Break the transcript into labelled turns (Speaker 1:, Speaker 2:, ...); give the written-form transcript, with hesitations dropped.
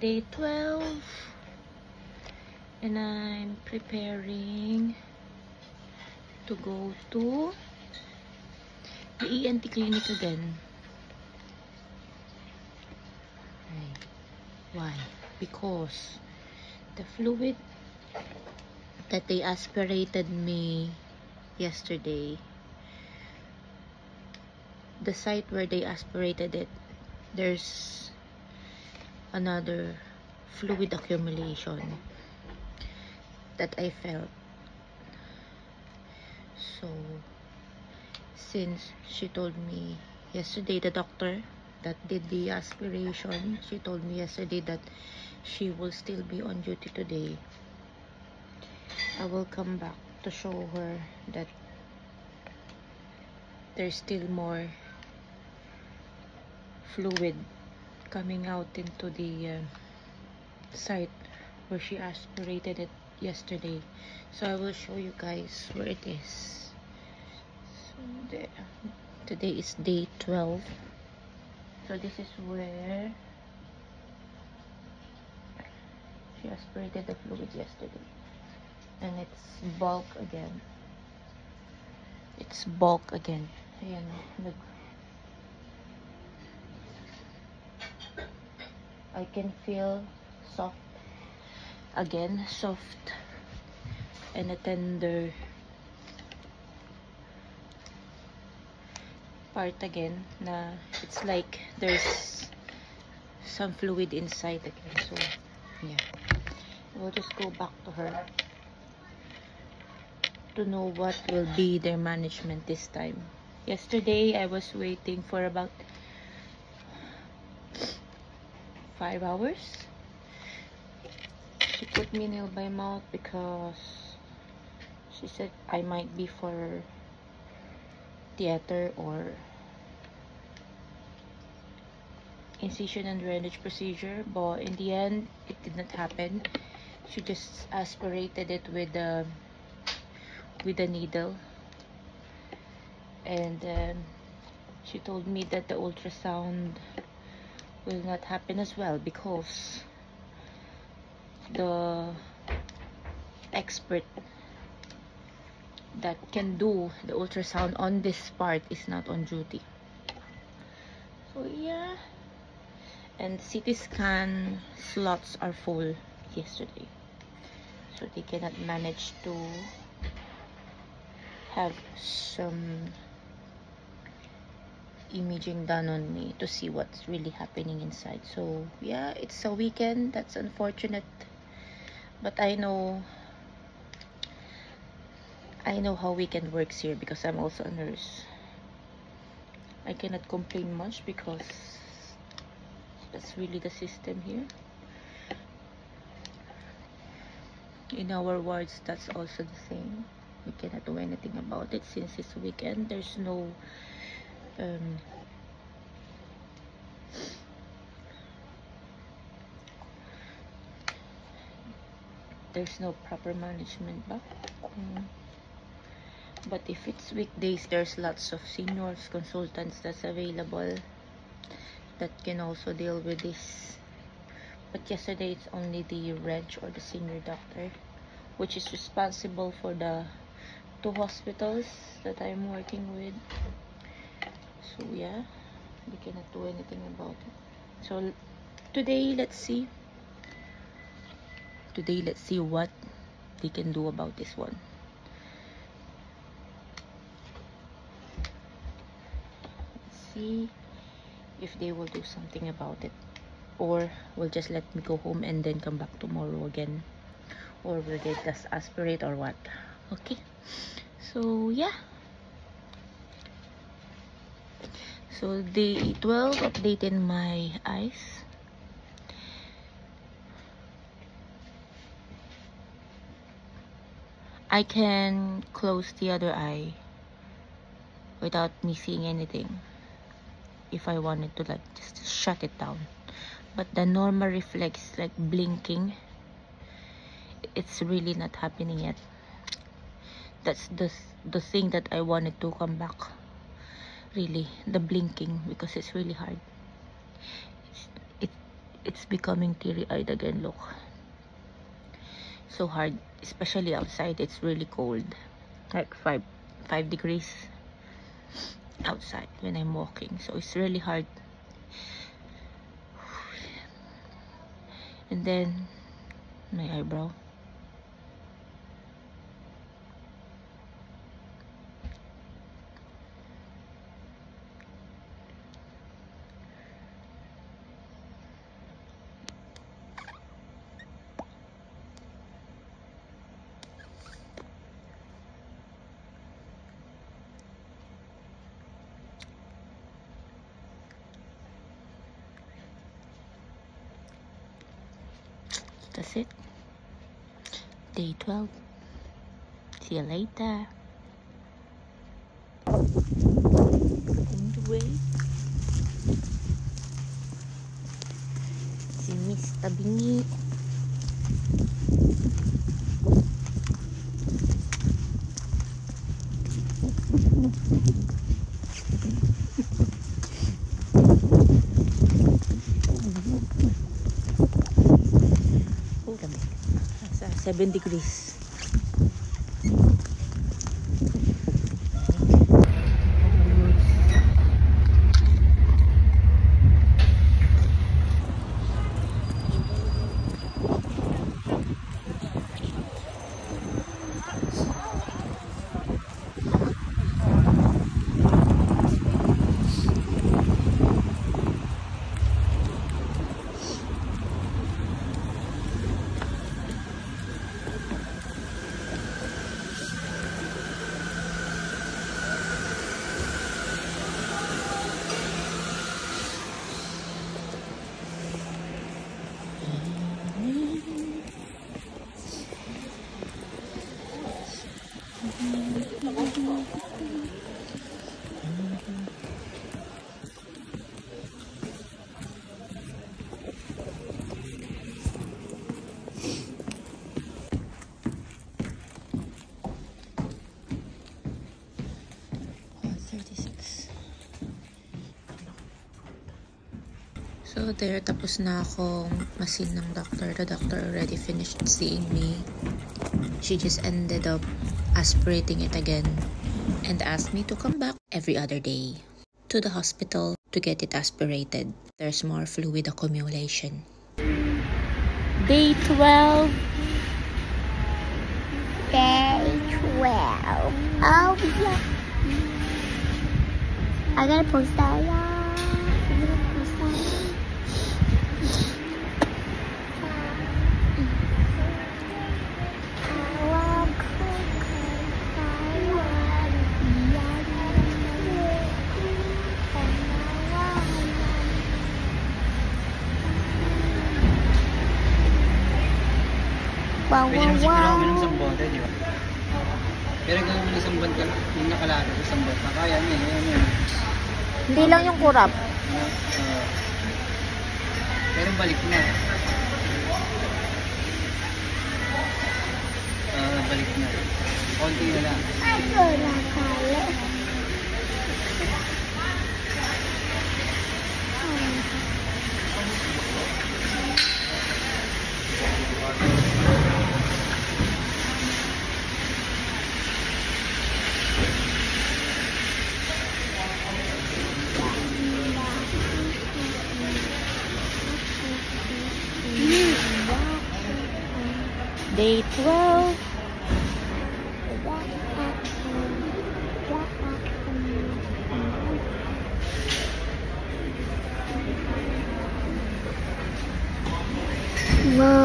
Speaker 1: day 12 and I'm preparing to go to the ENT clinic again. Why? Because the fluid that they aspirated me yesterday, the site where they aspirated it, there's another fluid accumulation that I felt. So since she told me yesterday, the doctor that did the aspiration, she told me yesterday that she will still be on duty today, I will come back to show her that there's still more fluid coming out into the site where she aspirated it yesterday. So I will show you guys where it is. So there. Today is day 12. So this is where she aspirated the fluid yesterday, and it's bulk again. It's bulk again. Ayan, I can feel soft again, soft and a tender part again, na it's like there's some fluid inside again. So yeah, we'll just go back to her to know what will be their management this time. Yesterday I was waiting for about 5 hours. She put me nail by mouth because she said I might be for theater or incision and drainage procedure, but in the end it did not happen. She just aspirated it with a needle, and she told me that the ultrasound will not happen as well because the expert that can do the ultrasound on this part is not on duty. So yeah, and CT scan slots are full yesterday, so they cannot manage to have some imaging done on me to see what's really happening inside. So yeah, it's a weekend. That's unfortunate, but I know how weekend works here because I'm also a nurse. I cannot complain much because that's really the system here. In our wards, that's also the same. We cannot do anything about it since it's weekend. There's no proper management ba? But if it's weekdays, there's lots of seniors, consultants that's available that can also deal with this. But yesterday it's only the reg or the senior doctor, which is responsible for the 2 hospitals that I'm working with. So yeah, we cannot do anything about it. So today, let's see what they can do about this one. Let's see if they will do something about it, or will just let me go home and then come back tomorrow again, or will they just aspirate or what. Okay, so yeah, so day 12 update in my eyes. I can close the other eye without me seeing anything if I wanted to, like, just shut it down. But the normal reflex, like blinking, it's really not happening yet. That's the thing that I wanted to come back, really, the blinking, because it's really hard. It's becoming teary-eyed again, look. So hard, especially outside. It's really cold. Like 5 degrees outside when I'm walking. So it's really hard. And then my eyebrow. That's it. Day 12. See you later. On the way. Si Miss Tabingi. Oh, dami. Nasa 7 degrees. So there, tapos na akong masin ng doctor. The doctor already finished seeing me. She just ended up aspirating it again and asked me to come back every other day to the hospital to get it aspirated. There's more fluid accumulation. Day 12.
Speaker 2: Day 12. Oh, yeah. I gotta post that. Wow,
Speaker 3: pwede naman siguro kami ng isang bote, di ba? Pero gawin mo ng isang bote, yung nakalagay sa isang bote. Kaya niya, yan.
Speaker 2: Hindi lang yung kurap.
Speaker 3: Pero balik na. Balik na. Konti na lang.
Speaker 2: Ako na kaya.
Speaker 1: Day 12.
Speaker 2: Wow.